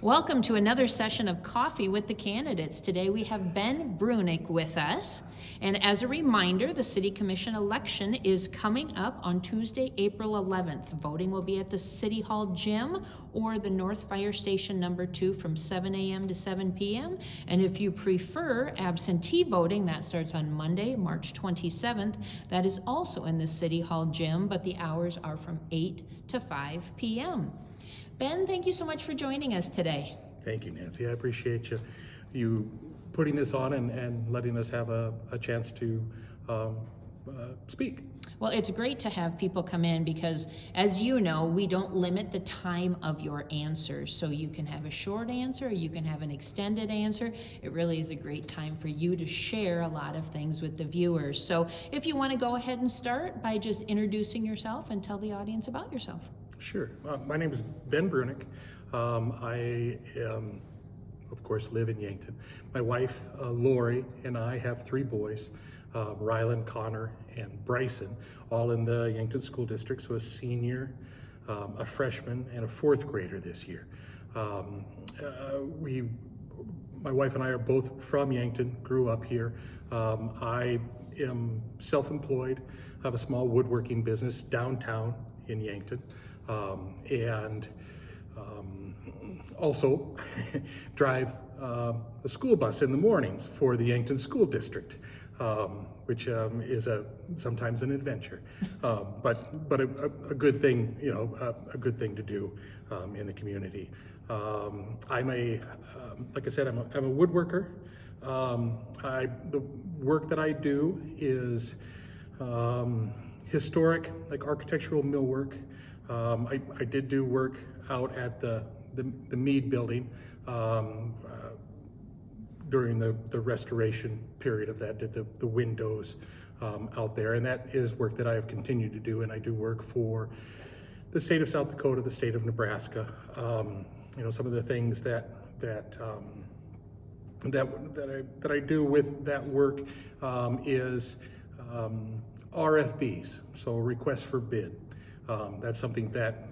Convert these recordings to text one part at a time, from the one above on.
Welcome to another session of Coffee with the Candidates. Today we have Ben Brunick with us. And as a reminder, the City Commission election is coming up on Tuesday, April 11th. Voting will be at the City Hall Gym or the North Fire Station number 2 from 7 a.m. to 7 p.m. And if you prefer absentee voting, that starts on Monday, March 27th. That is also in the City Hall Gym, but the hours are from 8 to 5 p.m. Ben, thank you so much for joining us today. Thank you, Nancy. I appreciate you putting this on and letting us have a chance to speak. Well, it's great to have people come in because, as you know, we don't limit the time of your answers. So you can have a short answer, or you can have an extended answer. It really is a great time for you to share a lot of things with the viewers. So if you want to go ahead and start by just introducing yourself and tell the audience about yourself. Sure. My name is Ben Brunick. I of course, live in Yankton. My wife, Lori, and I have 3 boys, Rylan, Connor, and Bryson, all in the Yankton School District, so a senior, a freshman, and a 4th grader this year. My wife and I are both from Yankton, grew up here. I am self-employed, have a small woodworking business downtown in Yankton, and also drive a school bus in the mornings for the Yankton School District, which is sometimes an adventure, but a good thing, a good thing to do in the community. Like I said, I'm a woodworker. The work that I do is historic, like architectural millwork. I did do work out at the Mead building during the restoration period of that, did the windows out there, and that is work that I have continued to do, and I do work for the state of South Dakota, the state of Nebraska. Some of the things that I do with that work is RFBs, so requests for bid. That's something that,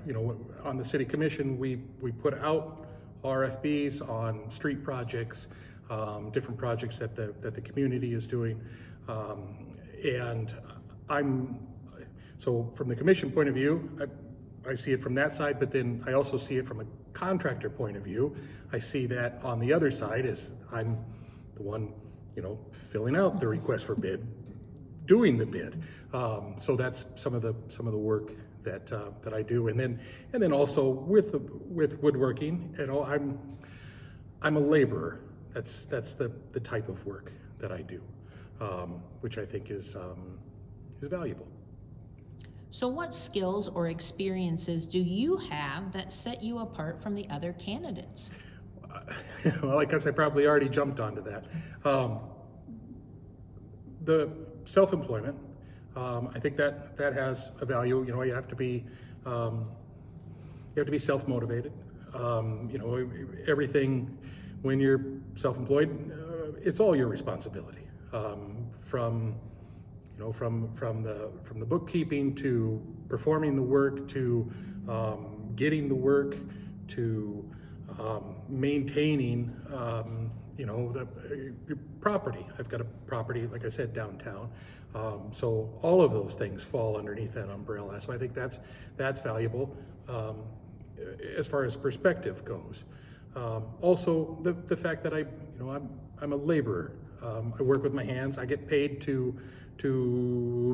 on the City Commission, we put out RFBs on street projects, different projects that the community is doing. So from the commission point of view, I see it from that side, but then I also see it from a contractor point of view. I see that on the other side is I'm the one, filling out the request for bid, doing the bid. So that's some of the work that I do, and then also with woodworking, I'm a laborer. That's the type of work that I do, which I think is valuable. So what skills or experiences do you have that set you apart from the other candidates? Well, I guess I probably already jumped onto that. The self-employment, I think that has a value. You have to be self-motivated. Everything when you're self-employed, it's all your responsibility. From the bookkeeping to performing the work to getting the work to maintaining your property. I've got a property, like I said, downtown. So all of those things fall underneath that umbrella. So I think that's valuable as far as perspective goes. Also, the fact that I'm a laborer. I work with my hands. I get paid to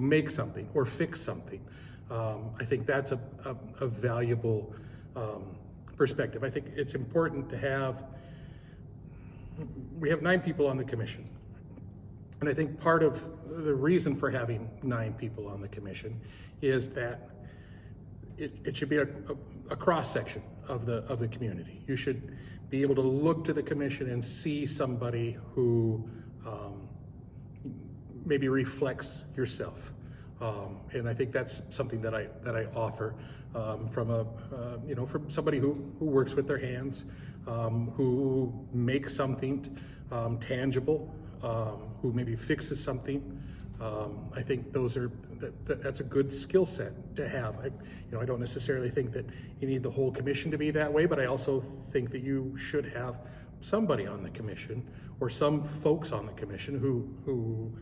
make something or fix something. I think that's a valuable perspective. I think it's important to have. We have 9 people on the commission, and I think part of the reason for having 9 people on the commission is that it should be a cross section of the community. You should be able to look to the commission and see somebody who maybe reflects yourself, and I think that's something that I offer from somebody who works with their hands, who makes something tangible, who maybe fixes something, I think that's a good skill set to have. I don't necessarily think that you need the whole commission to be that way, but I also think that you should have somebody on the commission or some folks on the commission who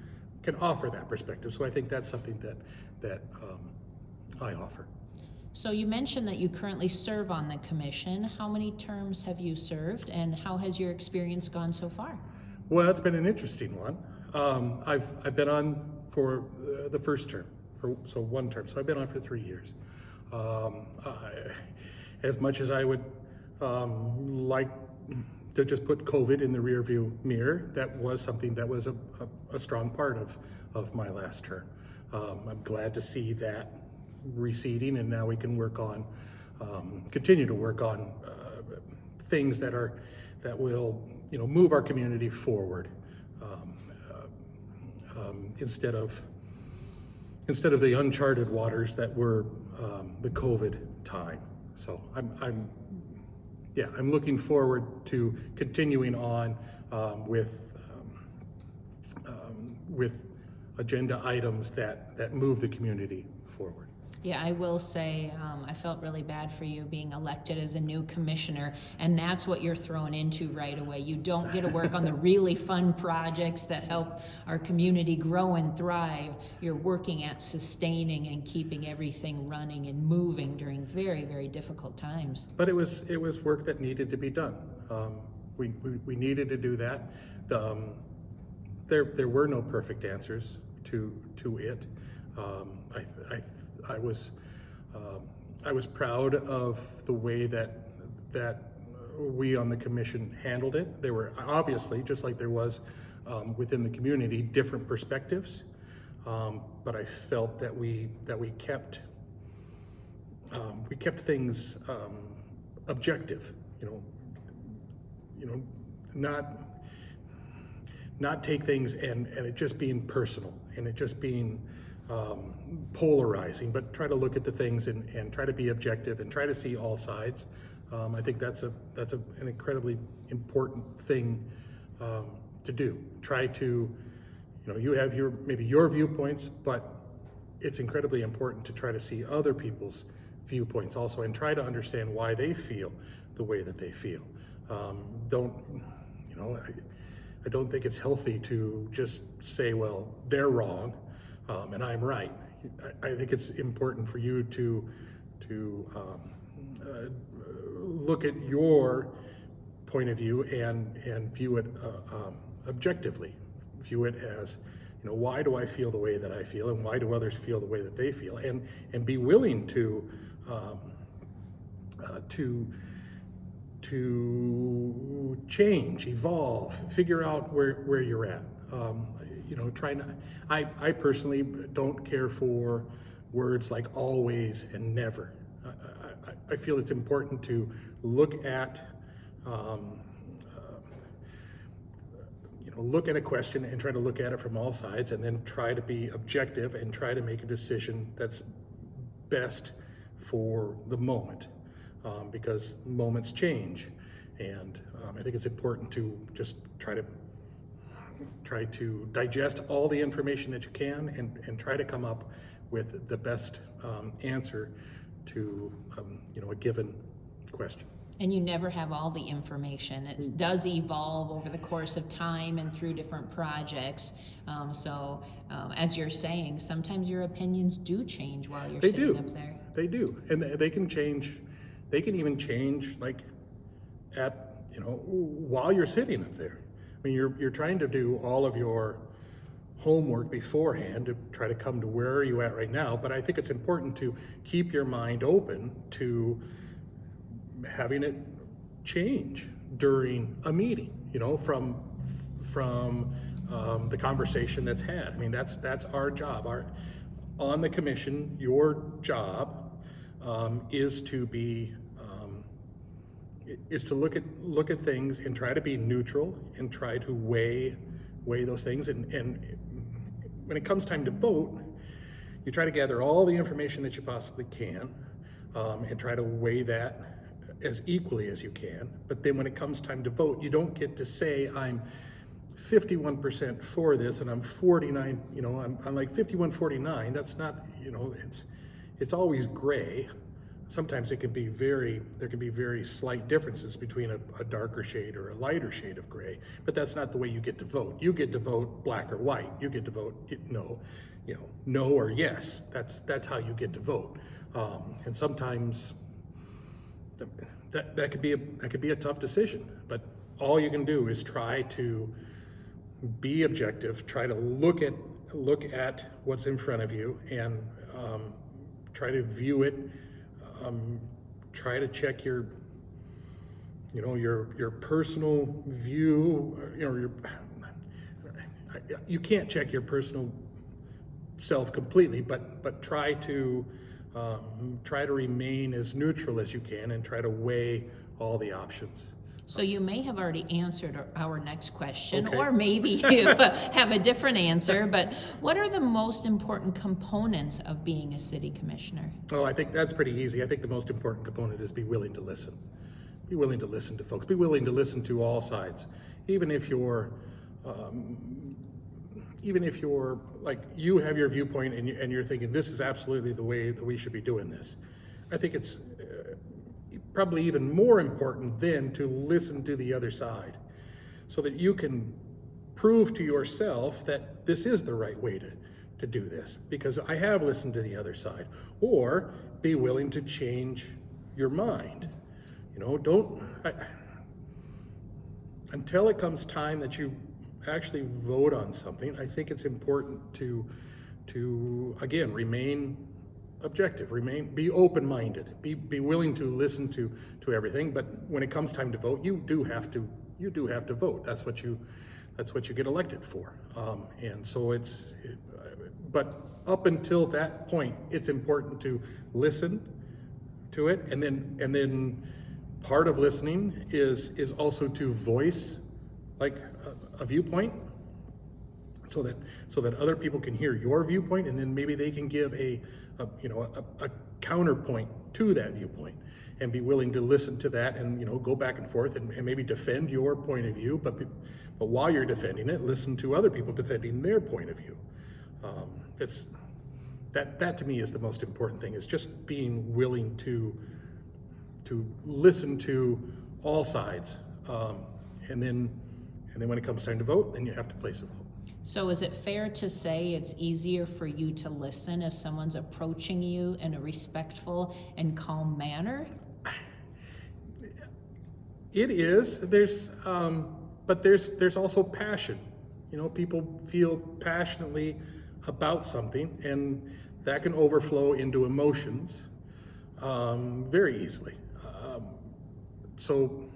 can offer that perspective. So I think that's something that I offer. So you mentioned that you currently serve on the commission. How many terms have you served, and how has your experience gone so far? Well, it's been an interesting one. I've been on for the first term, so one term. So I've been on for 3 years. As much as I would like to just put COVID in the rearview mirror, that was something that was a strong part of my last term. I'm glad to see that receding, and now we can continue to work on things that will move our community forward, instead of the uncharted waters that were the COVID time. So I'm looking forward to continuing on with agenda items that move the community forward. Yeah, I will say I felt really bad for you being elected as a new commissioner, and that's what you're thrown into right away. You don't get to work on the really fun projects that help our community grow and thrive. You're working at sustaining and keeping everything running and moving during very, very difficult times. But it was work that needed to be done. We needed to do that. There were no perfect answers to it. I was proud of the way that we on the commission handled it. There were obviously, just like there was within the community, different perspectives, but I felt that we kept things objective. Not take things and it just being personal and it just being polarizing, but try to look at the things and try to be objective and try to see all sides. I think that's an incredibly important thing to do. Try to, you have maybe your viewpoints, but it's incredibly important to try to see other people's viewpoints also and try to understand why they feel the way that they feel. I don't think it's healthy to just say, well, they're wrong and I'm right. I think it's important for you to look at your point of view and view it objectively. View it as, why do I feel the way that I feel, and why do others feel the way that they feel, and be willing to change, evolve, figure out where you're at. I personally don't care for words like always and never. I feel it's important to look at look at a question and try to look at it from all sides, and then try to be objective and try to make a decision that's best for the moment, because moments change, and I think it's important to just try to digest all the information that you can and try to come up with the best answer to a given question. And you never have all the information. It does evolve over the course of time and through different projects. So as you're saying, sometimes your opinions do change while you're sitting up there. They do, and they can change. They can even change, like while you're sitting up there. I mean, you're trying to do all of your homework beforehand to try to come to where are you at right now. But I think it's important to keep your mind open to having it change during a meeting. From the conversation that's had. I mean, that's our job. On the commission, your job is to look at things and try to be neutral and try to weigh those things. And when it comes time to vote, you try to gather all the information that you possibly can and try to weigh that as equally as you can. But then when it comes time to vote, you don't get to say, I'm 51% for this and I'm 49, you know, I'm like 51-49. That's not, you know, it's always gray. Sometimes there can be very slight differences between a darker shade or a lighter shade of gray, but that's not the way you get to vote. You get to vote black or white. You get to vote no, you know, no or yes. That's how you get to vote. And sometimes that could be a tough decision, but all you can do is try to be objective, try to look at what's in front of you and try to view it. Try to check your personal view. You know, you can't check your personal self completely, but try to remain as neutral as you can and try to weigh all the options. So you may have already answered our next question, Okay. or maybe you have a different answer, but what are the most important components of being a city commissioner? Oh, I think that's pretty easy. I think the most important component is be willing to listen. Be willing to listen to folks. Be willing to listen to all sides, even if you're like, you have your viewpoint and you're thinking this is absolutely the way that we should be doing this. I think it's probably even more important then to listen to the other side so that you can prove to yourself that this is the right way to do this because I have listened to the other side, or be willing to change your mind. You know, until it comes time that you actually vote on something, I think it's important to again, remain objective, be open-minded, be willing to listen to everything. But when it comes time to vote, you do have to vote. That's what you get elected for. And so but up until that point, it's important to listen to it, and then part of listening is also to voice like a viewpoint, so that other people can hear your viewpoint, and then maybe they can give a counterpoint to that viewpoint, and be willing to listen to that, and go back and forth and maybe defend your point of view, but while you're defending it, listen to other people defending their point of view. That to me is the most important thing, is just being willing to listen to all sides, and then when it comes time to vote, then you have to place a vote. So is it fair to say it's easier for you to listen if someone's approaching you in a respectful and calm manner? It is. But there's also passion. People feel passionately about something, and that can overflow into emotions very easily. So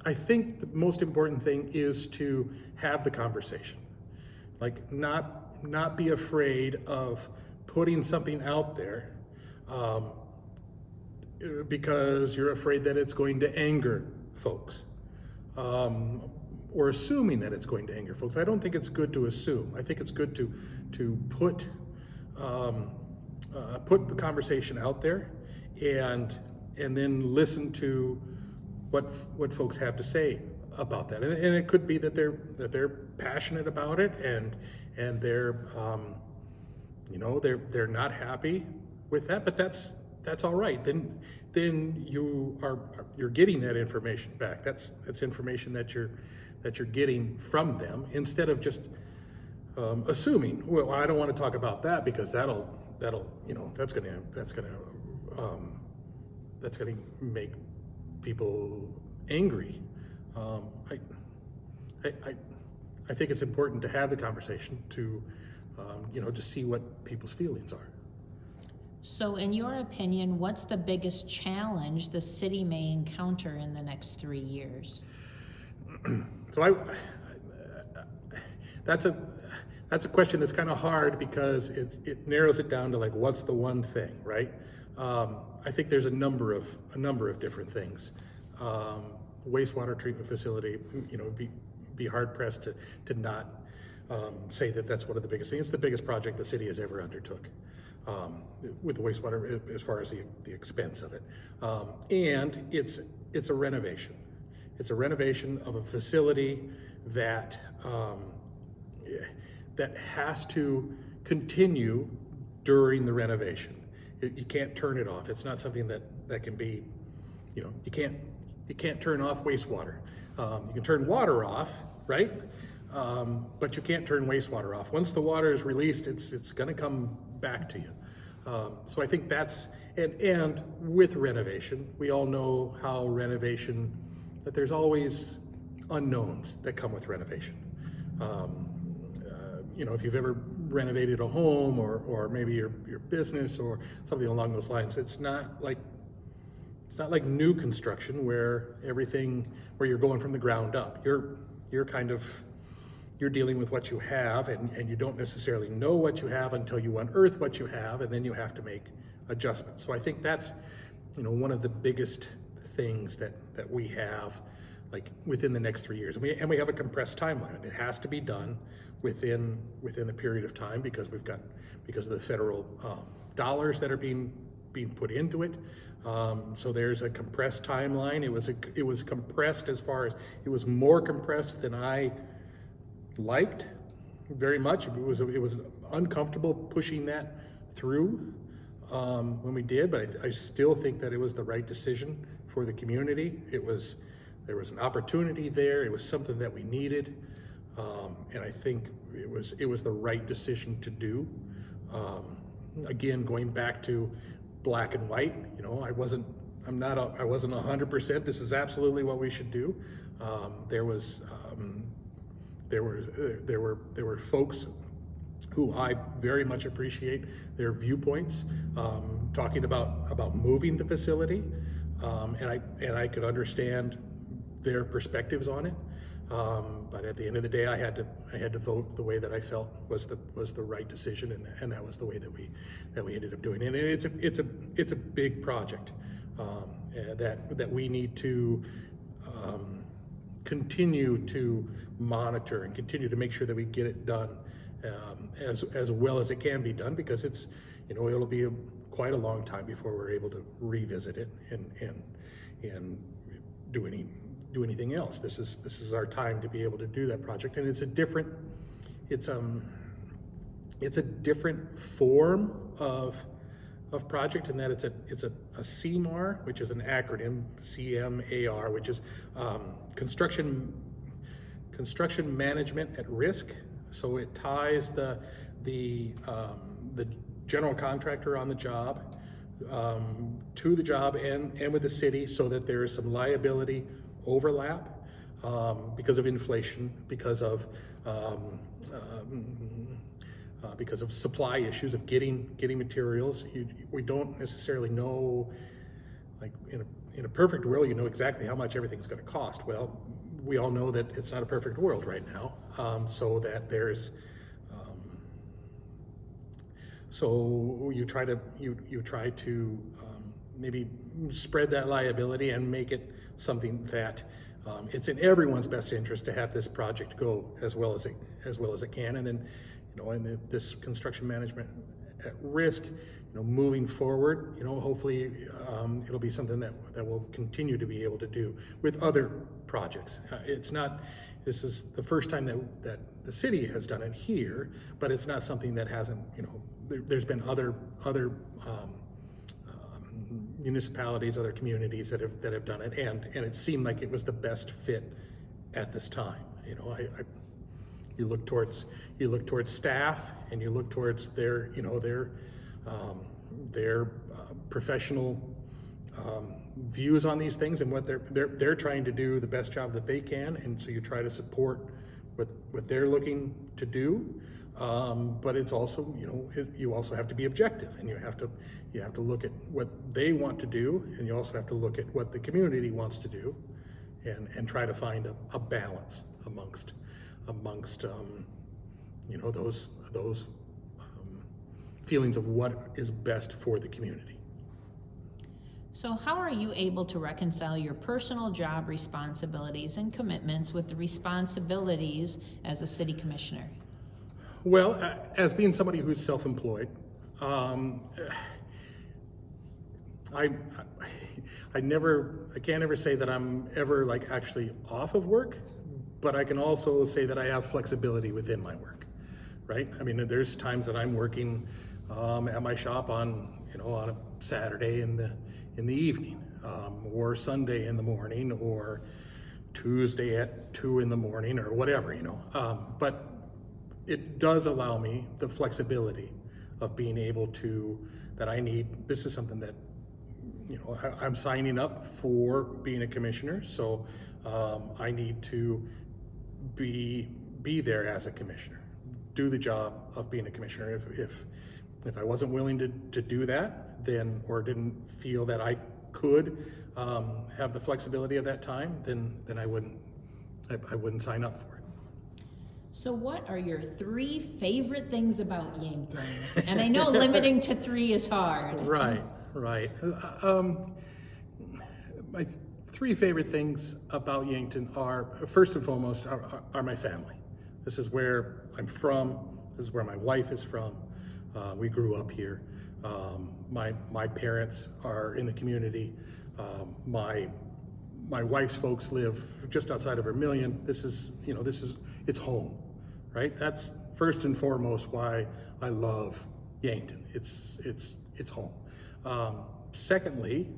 I think the most important thing is to have the conversation. Like, not be afraid of putting something out there because you're afraid that it's going to anger folks, or assuming that it's going to anger folks. I don't think it's good to assume. I think it's good to put the conversation out there, and then listen to what folks have to say about that. And it could be that they're passionate about it, and they're they're not happy with that, but that's all right. Then you're getting that information back. That's information that you're getting from them, instead of just assuming, well, I don't want to talk about that because that'll that's gonna make people angry. I think it's important to have the conversation to to see what people's feelings are. So in your opinion, what's the biggest challenge the city may encounter in the next 3 years? So that's a question that's kind of hard, because it narrows it down to, like, what's the one thing, right? I think there's a number of different things. Wastewater treatment facility, be hard pressed to not say that that's one of the biggest things. It's the biggest project the city has ever undertook, with the wastewater, as far as the expense of it, and it's a renovation. It's a renovation of a facility that that has to continue during the renovation. You can't turn it off. It's not something that can be, you can't turn off wastewater. You can turn water off, right? But you can't turn wastewater off. Once the water is released, it's going to come back to you. So I think that's, and with renovation, we all know how renovation, that there's always unknowns that come with renovation. If you've ever renovated a home or maybe your business or something along those lines, it's not like new construction where you're going from the ground up. You're dealing with what you have, and you don't necessarily know what you have until you unearth what you have, and then you have to make adjustments. So I think that's one of the biggest things that we have, like within the next 3 years, and we have a compressed timeline. It has to be done within the period of time because of the federal dollars that are being put into it. So there's a compressed timeline. It was compressed as far as, it was more compressed than I liked very much. It was uncomfortable pushing that through when we did, but I still think that it was the right decision for the community. There was an opportunity there. It was something that we needed, and I think it was the right decision to do. Again, going back to black and white, I wasn't 100%. This is absolutely what we should do. There were folks who I very much appreciate their viewpoints, talking about moving the facility, and I could understand their perspectives on it. But at the end of the day, I had to vote the way that I felt was the right decision, and that was the way that we ended up doing it. And it's a big project that we need to continue to monitor and continue to make sure that we get it done as well as it can be done, because it'll be quite a long time before we're able to revisit it and do anything else. This is our time to be able to do that project, and it's a different form of project in that it's a CMAR, which is an acronym, CMAR, which is construction management at risk. So it ties the general contractor on the job to the job and with the city, so that there is some liability overlap because of inflation, because of supply issues of getting materials. We don't necessarily know, like in a perfect world, you know exactly how much everything's going to cost. Well, we all know that it's not a perfect world right now, so that there's so you try to maybe spread that liability and make it something that it's in everyone's best interest to have this project go as well as it can, and then this construction management at risk, moving forward, hopefully it'll be something that we'll continue to be able to do with other projects. This is the first time that the city has done it here, but it's not something that hasn't, there's been other municipalities, other communities that have done it, and it seemed like it was the best fit at this time. You look towards staff, and you look towards their professional views on these things, and what they're trying to do the best job that they can, and so you try to support what they're looking to do. But it's also, you also have to be objective, and you have to look at what they want to do, and you also have to look at what the community wants to do, and try to find a balance amongst those feelings of what is best for the community. So how are you able to reconcile your personal job responsibilities and commitments with the responsibilities as a city commissioner? Well, as being somebody who's self-employed, I, I can't ever say that I'm ever like actually off of work, but I can also say that I have flexibility within my work, right? I mean, there's times that I'm working at my shop on, on a Saturday in the evening, or Sunday in the morning, or Tuesday at 2 in the morning, or whatever, but it does allow me the flexibility of being able to, that I need. This is something that, I'm signing up for being a commissioner, so I need to be there as a commissioner, do the job of being a commissioner. If I wasn't willing to do that, then, or didn't feel that I could have the flexibility of that time, then I wouldn't sign up for it. So what are your 3 favorite things about Yankton? And I know limiting to 3 is hard. Right. My 3 favorite things about Yankton are, first and foremost, are my family. This is where I'm from. This is where my wife is from. We grew up here. My parents are in the community. My wife's folks live just outside of Vermilion. It's home, right? That's first and foremost why I love Yankton. It's home. Secondly,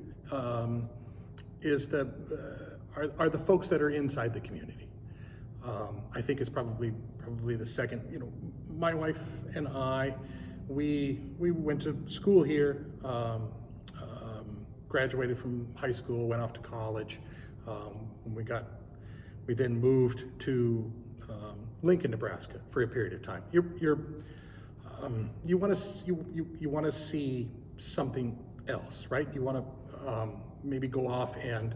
is are the folks that are inside the community. I think is probably the second. My wife and I, we went to school here, graduated from high school, went off to college. We then moved to Lincoln, Nebraska for a period of time. You want to see something else, right? You want to maybe go off and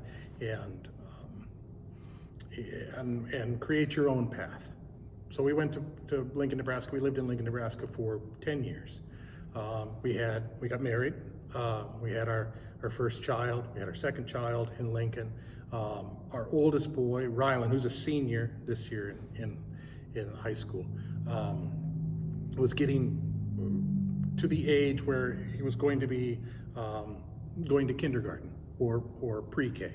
create your own path. So we went to Lincoln, Nebraska. We lived in Lincoln, Nebraska for 10 years. We got married. We had our first child. We had our second child in Lincoln. Our oldest boy, Rylan, who's a senior this year in high school, was getting to the age where he was going to be going to kindergarten or pre-K.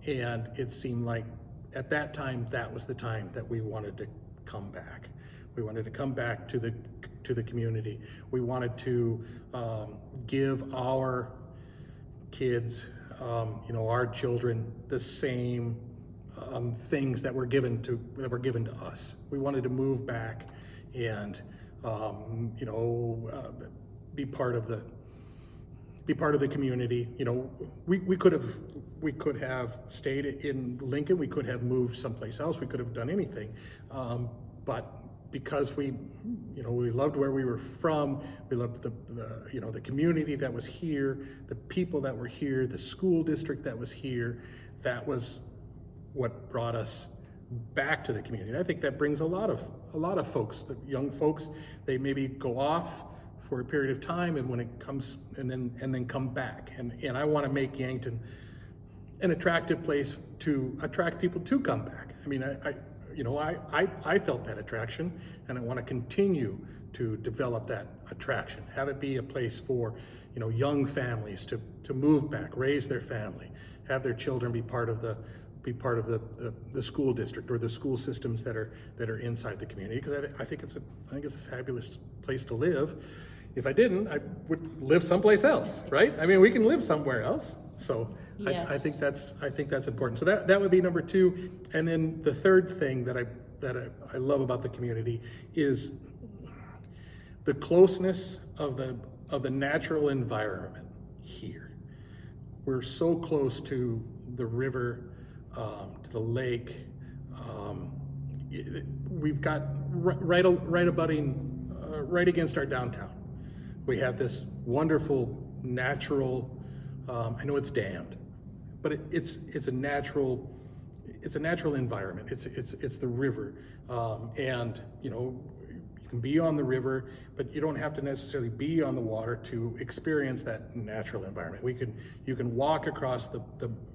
And it seemed like at that time, that was the time that we wanted to come back. We wanted to come back to the community. We wanted to give our kids, our children, the same things that were given to us. We wanted to move back and be part of the community. We could have stayed in Lincoln. We could have moved someplace else. We could have done anything, but because we loved where we were from, we loved the community that was here, the people that were here, the school district that was here. That was what brought us back to the community. And I think that brings a lot of folks, the young folks, they maybe go off for a period of time, and when it comes, and then come back. And I want to make Yankton an attractive place to attract people to come back. I mean, I felt that attraction, and I want to continue to develop that attraction. Have it be a place for young families to move back, raise their family, have their children be part of the school district or the school systems that are inside the community. Because I think it's a fabulous place to live. If I didn't, I would live someplace else, right? I mean, we can live somewhere else. So yes. I think that's important. So that would be number 2. And then the third thing that I love about the community is the closeness of the natural environment here. We're so close to the river, to the lake. We've got right against our downtown. We have this wonderful natural. I know it's dammed, but it's a natural environment. It's the river, and you can be on the river, but you don't have to necessarily be on the water to experience that natural environment. You can walk across the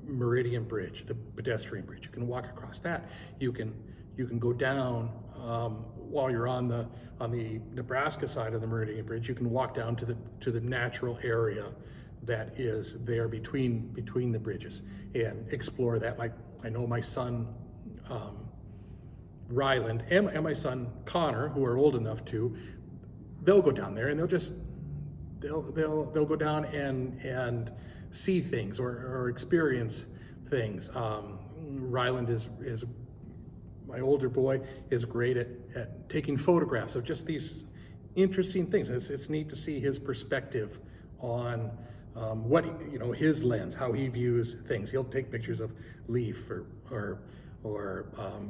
Meridian Bridge, the pedestrian bridge. You can walk across that. You can go down while you're on the Nebraska side of the Meridian Bridge. You can walk down to the natural area that is there between the bridges, and explore that. I know my son Ryland and my son Connor, who are old enough to, they'll go down there and they'll go down and see things or experience things. Ryland is my older boy is great at taking photographs of just these interesting things. It's neat to see his perspective on what his lens, how he views things. He'll take pictures of leaf or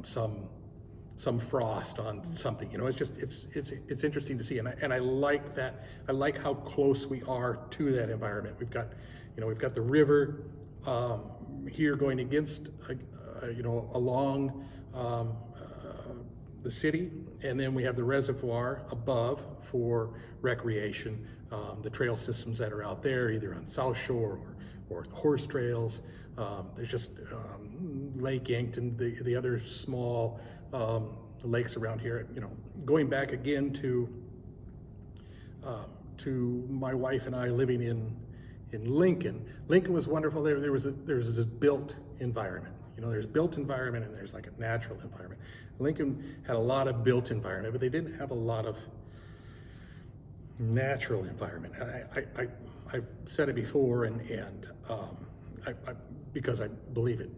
some frost on something. It's interesting to see, and I like that. I like how close we are to that environment. We've got the river here going against along the city, and then we have the reservoir above for recreation. The trail systems that are out there, either on South Shore or the horse trails. There's just Lake Yankton, the other small lakes around here. Going back again to my wife and I living in Lincoln. Lincoln was wonderful. There was this built environment. There's built environment and there's like a natural environment. Lincoln had a lot of built environment, but they didn't have a lot of natural environment. I've said it before, and because I believe it.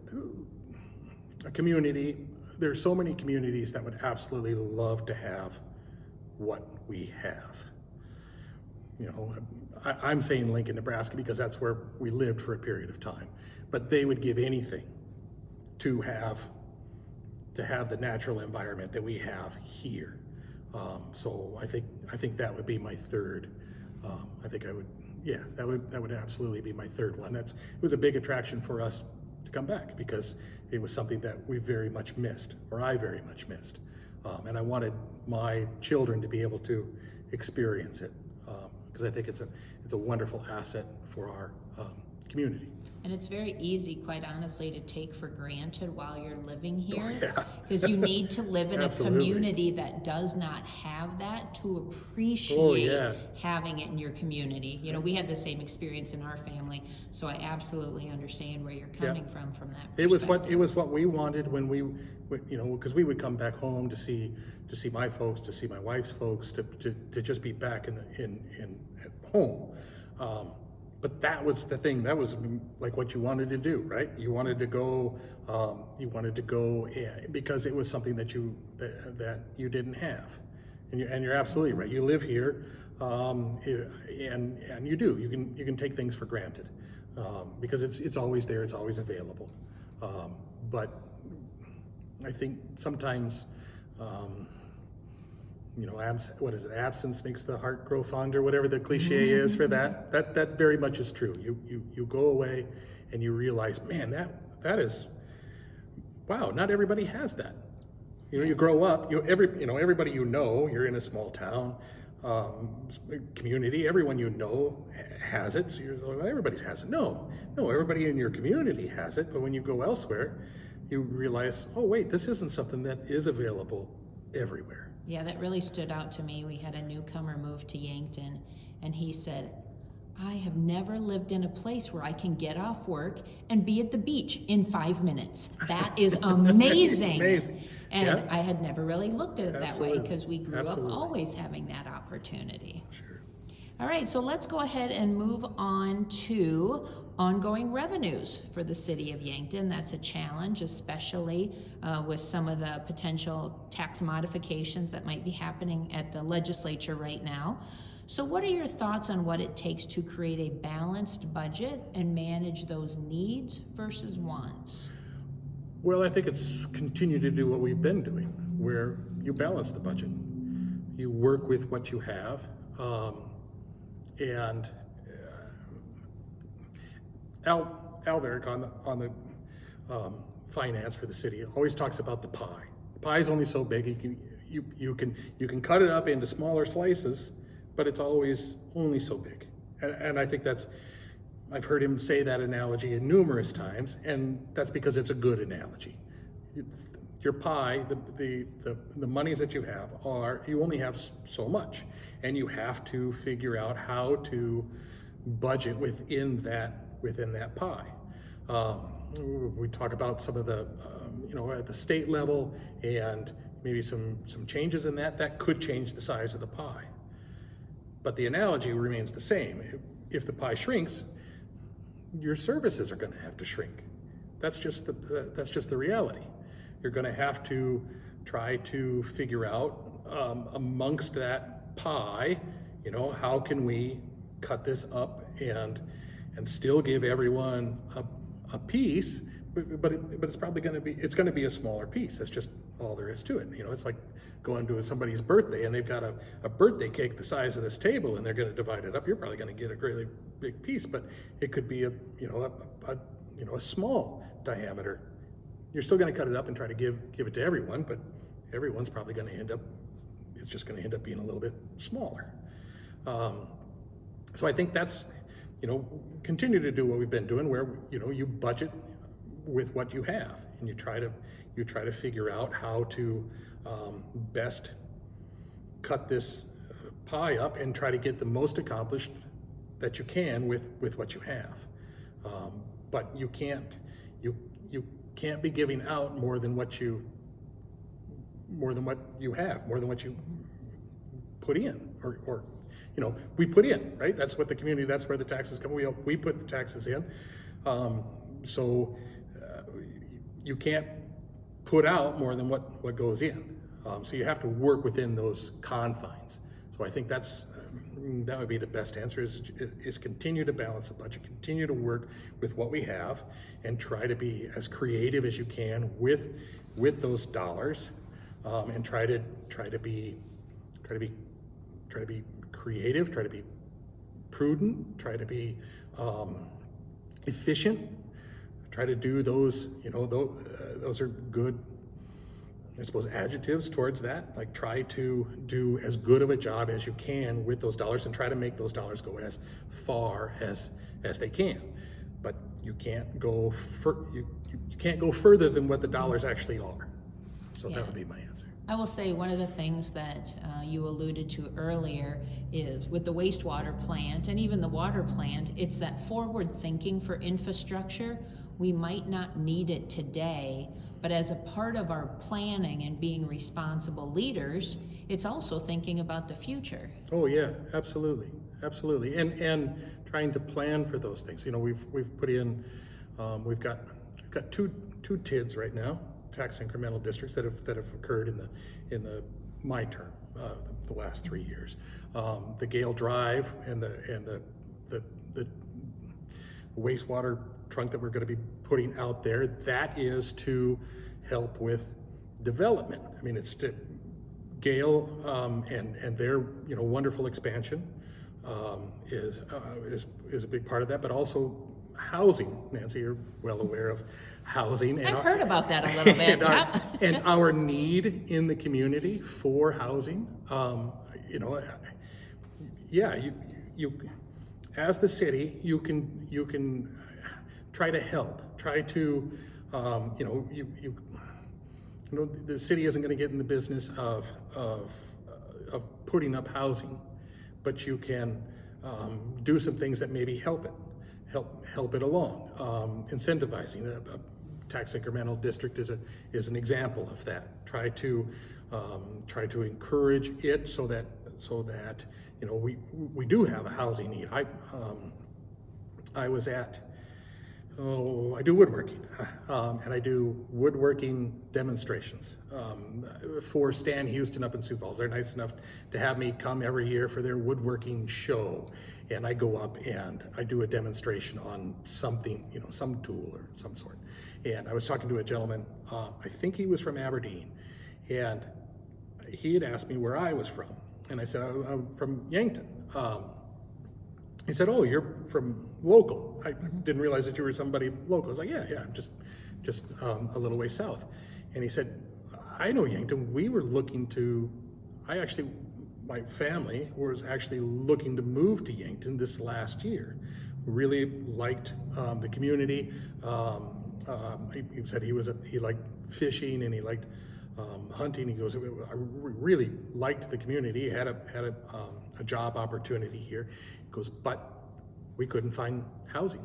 A community. There's so many communities that would absolutely love to have what we have. I'm saying Lincoln, Nebraska, because that's where we lived for a period of time. But they would give anything to have the natural environment that we have here. So I think that would be my third. That would absolutely be my third one. It was a big attraction for us to come back, because it was something that we very much missed, or I very much missed, and I wanted my children to be able to experience it, because I think it's a wonderful asset for our community. And it's very easy, quite honestly, to take for granted while you're living here. Oh, yeah. Because you need to live in a community that does not have that to appreciate having it in your community. We had the same experience in our family, so I absolutely understand where you're coming from that perspective. It was what we wanted when we, because we would come back home to see my folks, to see my wife's folks, to just be back at home. But that was the thing. That was like what you wanted to do, right? You wanted to go. Because it was something that you didn't have, and you're absolutely right. You live here, and you do. You can take things for granted, because it's always there. It's always available. But I think sometimes. What is it? Absence makes the heart grow fonder, whatever the cliche is for that. That very much is true. You go away and you realize, man, that is, wow, not everybody has that. You grow up, everybody you're in a small town, community, everyone has it. So everybody has it. No, everybody in your community has it, but when you go elsewhere, you realize, oh wait, this isn't something that is available everywhere. Yeah, that really stood out to me. We had a newcomer move to Yankton, and he said, I have never lived in a place where I can get off work and be at the beach in 5 minutes. That is amazing. Amazing. And I had never really looked at it that way, because we grew up always having that opportunity. Sure. All right, so let's go ahead and move on to ongoing revenues for the city of Yankton. That's a challenge, especially with some of the potential tax modifications that might be happening at the legislature right now. So what are your thoughts on what it takes to create a balanced budget and manage those needs versus wants? Well, I think it's continue to do what we've been doing, where you balance the budget. You work with what you have, and Al Varick on the finance for the city always talks about the pie. The pie is only so big. You can cut it up into smaller slices, but it's always only so big. And I think I've heard him say that analogy numerous times, and that's because it's a good analogy. Your pie, the monies that you have you only have so much, and you have to figure out how to budget within that pie. We talk about some of the, at the state level, and maybe some changes in that could change the size of the pie. But the analogy remains the same. If the pie shrinks, your services are going to have to shrink. That's just the reality. You're going to have to try to figure out amongst that pie, how can we cut this up and still give everyone a piece, but it's probably going to be a smaller piece. That's just all there is to it. It's like going to somebody's birthday and they've got a birthday cake the size of this table and they're going to divide it up. You're probably going to get a really big piece, but it could be a small diameter. You're still going to cut it up and try to give it to everyone, but everyone's probably going to end up being a little bit smaller. So I think that's, continue to do what we've been doing, where you budget with what you have, and you try to figure out how to best cut this pie up and try to get the most accomplished that you can with what you have. But you can't be giving out more than what you have, more than what you put in, or we put in, right? That's what the community, that's where the taxes come. We put the taxes in. So you can't put out more than what goes in. So you have to work within those confines. So I think that would be the best answer, is continue to balance the budget, continue to work with what we have, and try to be as creative as you can with those dollars, and try to be creative, try to be prudent, try to be efficient, try to do those, those are good, I suppose, adjectives towards that. Like, try to do as good of a job as you can with those dollars and try to make those dollars go as far as they can. But you can't go you can't go further than what the dollars actually are. So that would be my answer. I will say one of the things that you alluded to earlier is with the wastewater plant and even the water plant, it's that forward thinking for infrastructure. We might not need it today, but as a part of our planning and being responsible leaders, it's also thinking about the future. Oh yeah, absolutely, and trying to plan for those things. We've put in, we've got two TIDs right now, tax incremental districts that have occurred in my term, the last 3 years. The Gale Drive and the wastewater trunk that we're going to be putting out there, that is to help with development. I mean, it's to Gale and their wonderful expansion is a big part of that, but also housing. Nancy, you're well aware of housing. I've heard about that a little bit. and our need in the community for housing. You as the city, you can try to help. Try to, the city isn't going to get in the business of putting up housing, but you can do some things that maybe help it along. Incentivizing a tax incremental district is an example of that. Try to encourage it so that we do have a housing need. I do woodworking, and I do woodworking demonstrations for Stan Houston up in Sioux Falls. They're nice enough to have me come every year for their woodworking show, and I go up and I do a demonstration on something, some tool or some sort. And I was talking to a gentleman, I think he was from Aberdeen, and he had asked me where I was from, and I said, I'm from Yankton. He said, "Oh, you're from local. I didn't realize that you were somebody local." I was like, "Yeah, I'm just a little way south." And he said, "I know Yankton. We were looking to. My family was actually looking to move to Yankton this last year. Really liked the community. He said he liked fishing and he liked hunting. He goes, I really liked the community. He had a job opportunity here. He goes, but we couldn't find housing.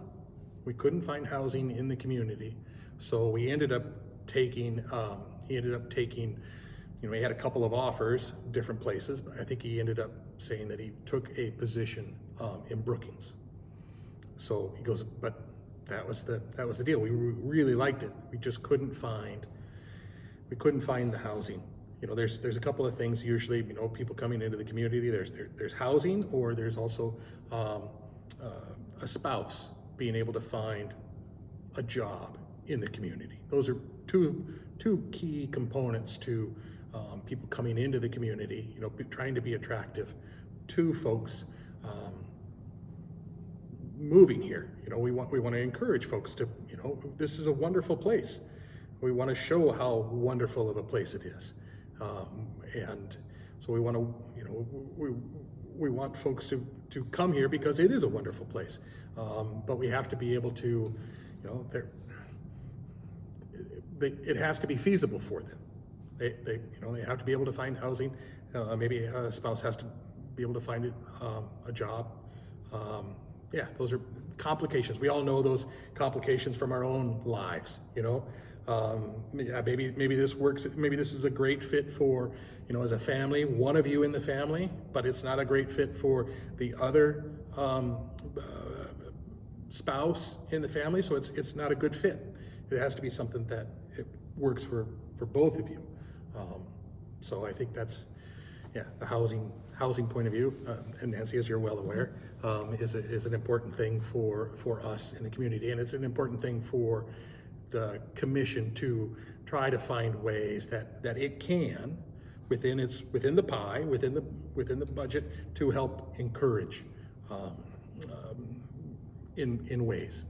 We couldn't find housing in the community, so we ended up taking. He ended up taking. He had a couple of offers, different places, but I think he ended up saying that he took a position in Brookings. So he goes, but that was the deal. We really liked it. We just couldn't find the housing. There's a couple of things usually. People coming into the community. There's housing, or there's also a spouse being able to find a job in the community. Those are two key components to people coming into the community, trying to be attractive to folks moving here. We want to encourage folks to, this is a wonderful place. We want to show how wonderful of a place it is, and so we want to, we want folks to come here because it is a wonderful place. But we have to be able to, it has to be feasible for them. They have to be able to find housing. Maybe a spouse has to be able to find a job. Those are complications. We all know those complications from our own lives. Maybe this works. Maybe this is a great fit for, as a family, one of you in the family, but it's not a great fit for the other spouse in the family. So it's not a good fit. It has to be something that it works for both of you. So I think that's, the housing point of view, and Nancy, as you're well aware, is an important thing for us in the community, and it's an important thing for the commission to try to find ways that it can, within the pie, within the budget, to help encourage in ways.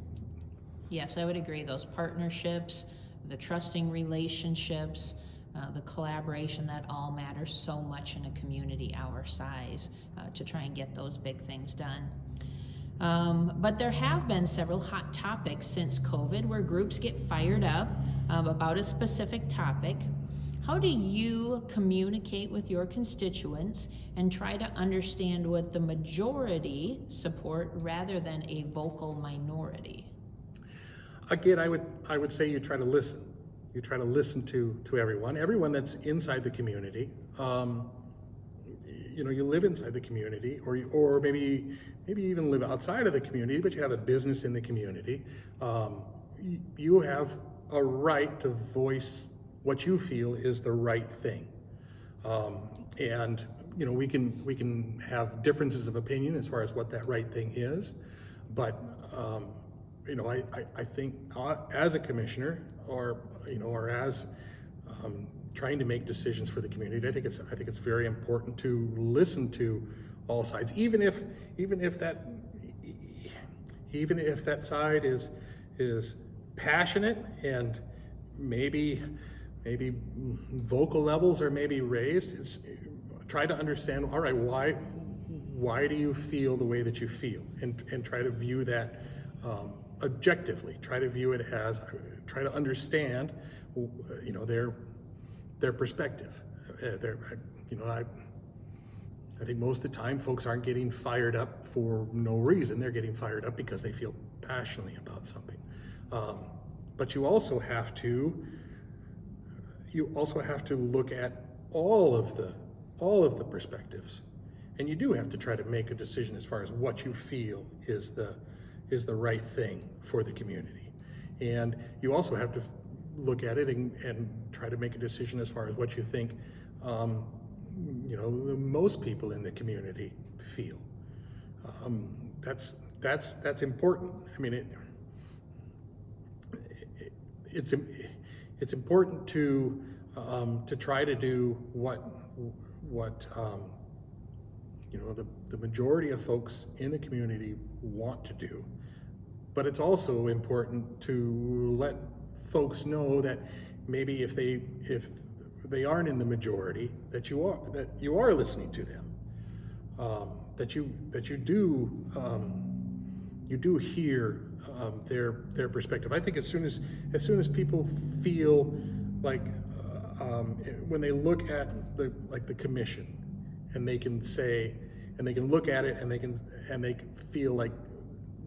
Yes, I would agree. Those partnerships, the trusting relationships, the collaboration, that all matters so much in a community our size to try and get those big things done. But there have been several hot topics since COVID where groups get fired up about a specific topic. How do you communicate with your constituents and try to understand what the majority support rather than a vocal minority? Again, I would say you try to listen. You try to listen to everyone that's inside the community. You live inside the community, or maybe even live outside of the community, but you have a business in the community. You have a right to voice what you feel is the right thing. And we can have differences of opinion as far as what that right thing is, but I think as a commissioner, or as trying to make decisions for the community, I think it's very important to listen to all sides, even if that side is passionate, and maybe vocal levels are maybe raised. Try to understand, all right, why do you feel the way that you feel, and try to view that objectively. Try to understand, their perspective. I think most of the time folks aren't getting fired up for no reason. They're getting fired up because they feel passionately about something. But you also have to look at all of the perspectives, and you do have to try to make a decision as far as what you feel is the right thing for the community. And you also have to look at it and try to make a decision as far as what you think most people in the community feel. That's important. I mean, it's important to try to do what the majority of folks in the community want to do, but it's also important to let folks know that maybe if they aren't in the majority, that you are listening to them, that you do hear their perspective. I think as soon as people feel like when they look at the commission, and they can look at it and they feel like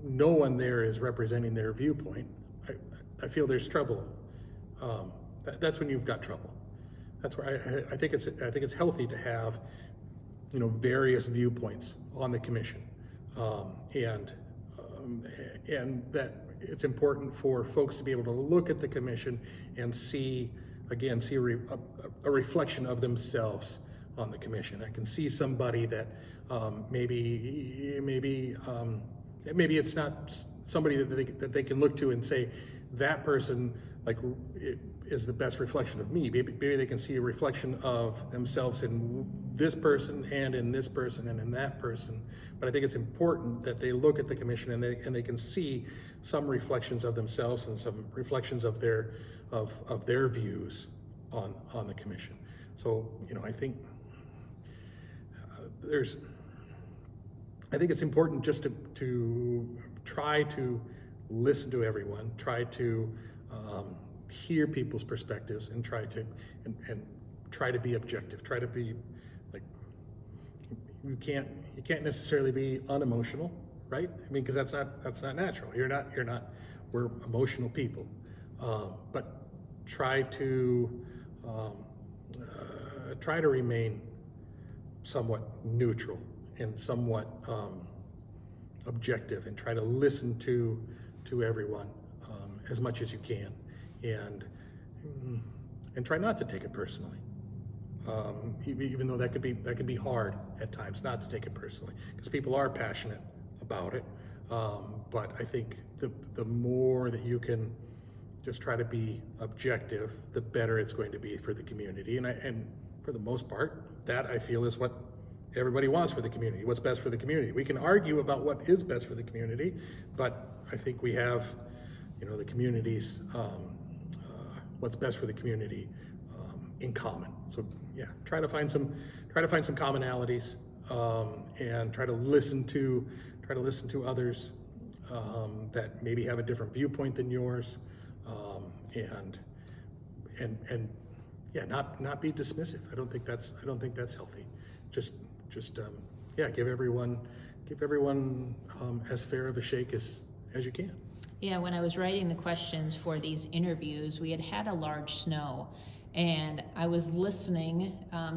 no one there is representing their viewpoint, I feel there's trouble. That's when you've got trouble. That's where I think it's healthy to have, various viewpoints on the commission, and that it's important for folks to be able to look at the commission and see a reflection of themselves on the commission. I can see somebody that maybe it's not somebody that they can look to and say that person is the best reflection of me. Maybe they can see a reflection of themselves in this person and in this person and in that person. But I think it's important that they look at the commission and they can see some reflections of themselves and some reflections of their views on the commission. So I think I think it's important just to try to listen to everyone, try to hear people's perspectives, and try to be objective. Try to be you can't necessarily be unemotional, right? I mean, because that's not natural. We're emotional people, but try to remain somewhat neutral and somewhat objective, and try to listen to everyone as much as you can, and try not to take it personally. Even though that could be hard at times, not to take it personally, because people are passionate about it. But I think the more that you can just try to be objective, the better it's going to be for the community. And for the most part, that I feel is what everybody wants for the community, what's best for the community. We can argue about what is best for the community, but I think we have, the community's, what's best for the community in common. So yeah, try to find some commonalities, and try to listen to others that maybe have a different viewpoint than yours, and not be dismissive. I don't think that's healthy. Just give everyone as fair of a shake as you can. Yeah, when I was writing the questions for these interviews, we had a large snow, and I was listening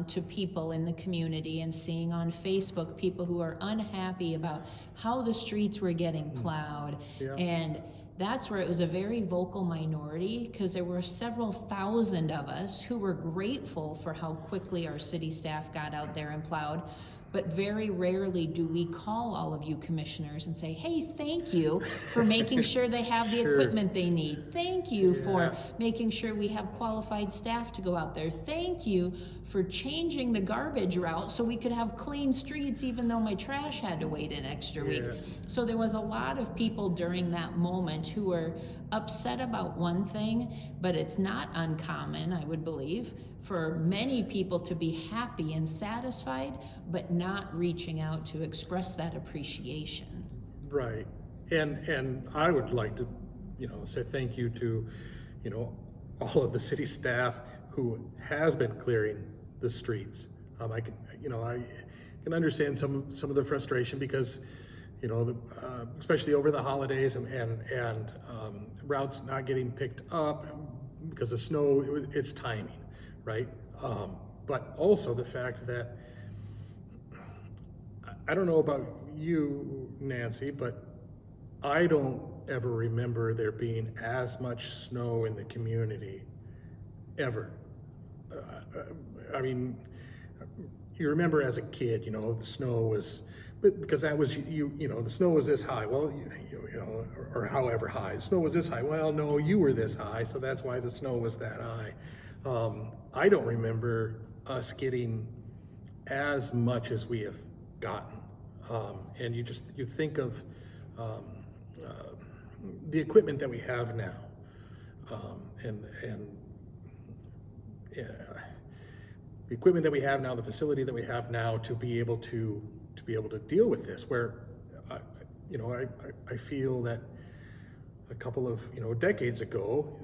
to people in the community and seeing on Facebook people who are unhappy about how the streets were getting plowed. Yeah. And that's where it was a very vocal minority, because there were several thousand of us who were grateful for how quickly our city staff got out there and plowed. But very rarely do we call all of you commissioners and say, hey, thank you for making sure they have the Sure. equipment they need. Thank you for Yeah. making sure we have qualified staff to go out there. Thank you for changing the garbage route so we could have clean streets even though my trash had to wait an extra week. Yeah. So there was a lot of people during that moment who were upset about one thing, but it's not uncommon, I would believe, for many people to be happy and satisfied, but not reaching out to express that appreciation. Right. And I would like to, say thank you to, all of the city staff who has been clearing the streets. I can understand some of the frustration because, especially over the holidays and routes not getting picked up because of snow, it's timing, right? But also the fact that, I don't know about you, Nancy, but I don't ever remember there being as much snow in the community ever. I mean, you remember as a kid, the snow was, because that was the snow was this high. Well, or however high, the snow was this high. Well, no, you were this high, so that's why the snow was that high. I don't remember us getting as much as we have gotten, and you think of the equipment that we have now, and the equipment that we have now, the facility that we have now to be able to deal with this. Where I feel that a couple of decades ago,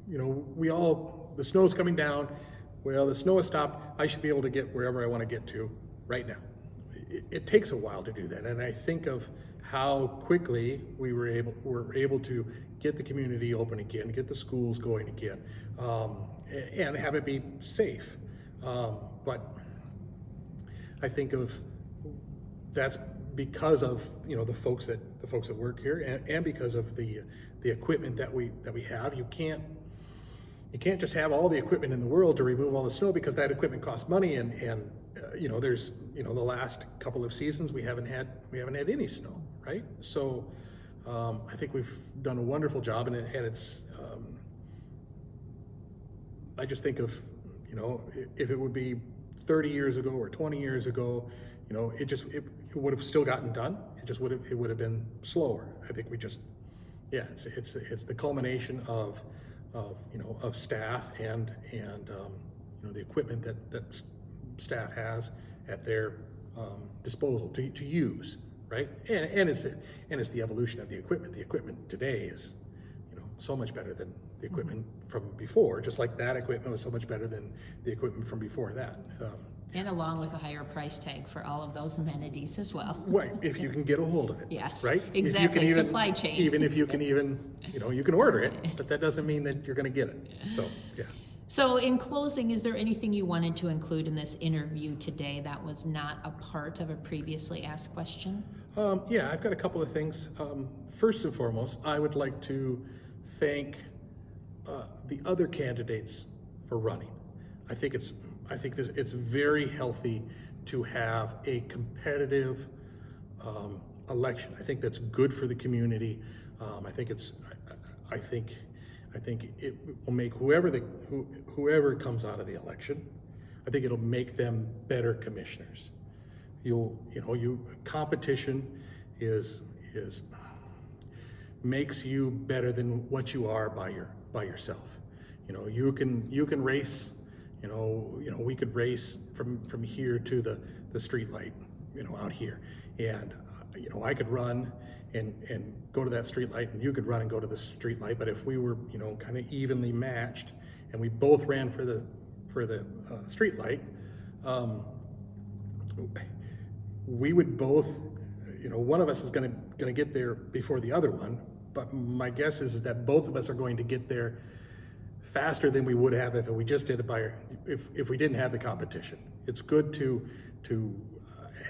the snow's coming down. Well, the snow has stopped. I should be able to get wherever I want to get to right now. it takes a while to do that. And I think of how quickly we were able to get the community open again, get the schools going again, and have it be safe. But I think of that's because of the folks that work here, and because of the equipment that we have. You can't just have all the equipment in the world to remove all the snow, because that equipment costs money, and there's the last couple of seasons we haven't had any snow, right? So I think we've done a wonderful job, and it's I just think of if it would be 30 years ago or 20 years ago, it would have still gotten done. It would have been slower. I think it's the culmination of staff and the equipment that staff has at their disposal to use, right? And it's the evolution of the equipment. The equipment today is so much better than the equipment from before, just like that equipment was so much better than the equipment from before that. And along with a higher price tag for all of those amenities as well. Right, if you can get a hold of it. Yes, right? exactly, supply chain. Even if you can you can order it, but that doesn't mean that you're gonna get it, so, yeah. So in closing, is there anything you wanted to include in this interview today that was not a part of a previously asked question? Yeah, I've got a couple of things. First and foremost, I would like to thank the other candidates for running. I think that it's very healthy to have a competitive election. I think that's good for the community. I think it will make whoever comes out of the election, I think it'll make them better commissioners. Competition makes you better than what you are by yourself. You can race. We could race from here to the street light, out here, and I could run and go to that street light, and you could run and go to the street light. But if we were kind of evenly matched, and we both ran for the street light, we would both, one of us is going to get there before the other one. But my guess is that both of us are going to get there faster than we would have if we just did it if we didn't have the competition. It's good to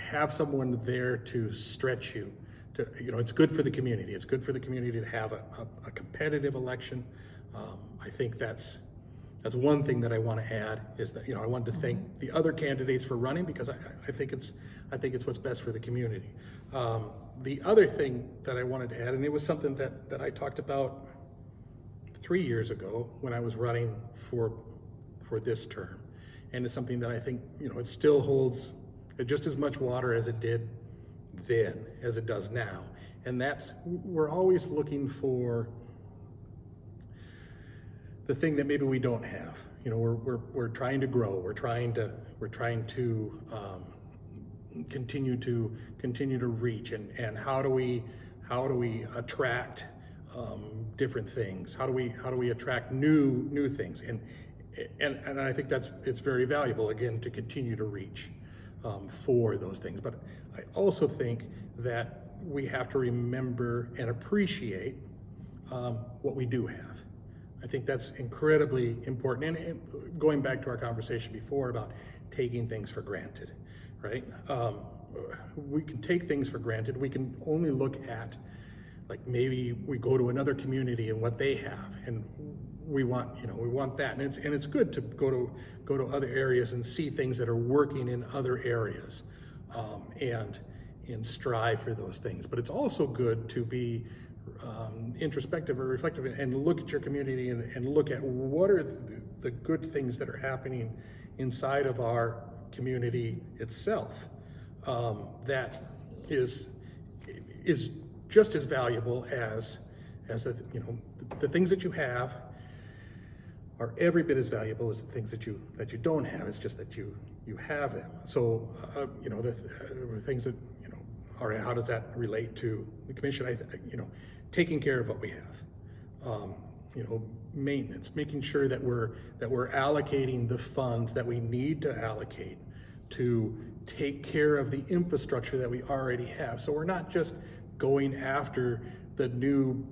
have someone there to stretch you. It's good for the community. It's good for the community to have a competitive election. I think that's one thing that I want to add, is that I wanted to thank the other candidates for running, because I think it's what's best for the community. The other thing that I wanted to add, and it was something that I talked about 3 years ago when I was running for this term, and it's something that I think it still holds just as much water as it did then as it does now, and that's, we're always looking for the thing that maybe we don't have. We're trying to grow. We're trying to continue to reach, and how do we attract different things? How do we attract new things? And I think it's very valuable, again, to continue to reach for those things. But I also think that we have to remember and appreciate what we do have. I think that's incredibly important. And going back to our conversation before about taking things for granted, right? We can take things for granted. We can only look at, like, maybe we go to another community and what they have, and we want that. And it's good to go to other areas and see things that are working in other areas, and strive for those things. But it's also good to be introspective or reflective, and look at your community and look at what are the good things that are happening inside of our community itself, that is just as valuable as the things that you have are every bit as valuable as the things that you don't have. It's just that you have them. So the things that all right, how does that relate to the commission? Taking care of what we have, maintenance, making sure that we're allocating the funds that we need to allocate to take care of the infrastructure that we already have. So we're not just going after the new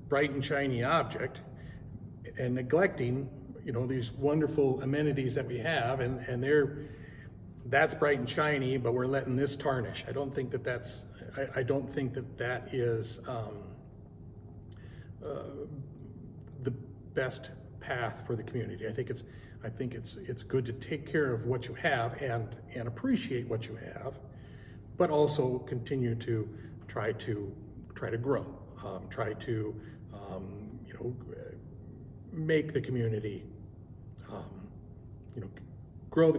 bright and shiny object and neglecting, these wonderful amenities that we have, and that's bright and shiny, but we're letting this tarnish. I don't think that that is the best path for the community. I think it's good to take care of what you have and appreciate what you have, but also continue to try to grow, try to make the community, grow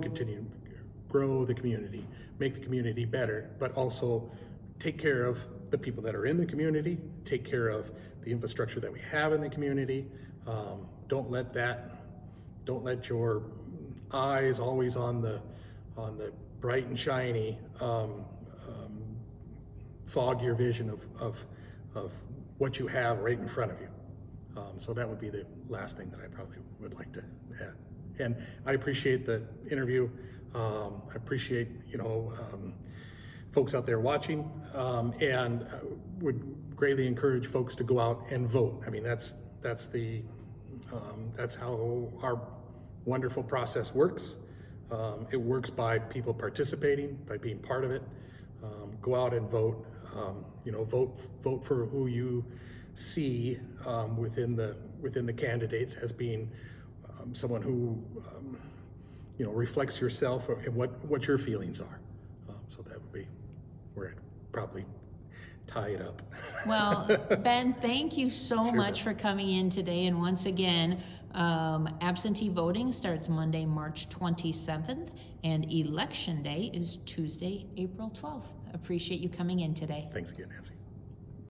the community, make the community better, but also take care of the people that are in the community, take care of the infrastructure that we have in the community. Don't let your eyes always on the bright and shiny fog your vision of what you have right in front of you. So that would be the last thing that I probably would like to add. And I appreciate the interview. I appreciate folks out there watching, and would greatly encourage folks to go out and vote. I mean, that's how our wonderful process works. It works by people participating, by being part of it. Go out and vote. Vote for who you see within the candidates as being someone who reflects yourself and what your feelings are. So that would be where I'd probably tie it up. Well, Ben, thank you so much for coming in today. And once again, absentee voting starts Monday, March 27th, and Election Day is Tuesday, April 12th. Appreciate you coming in today. Thanks again, Nancy.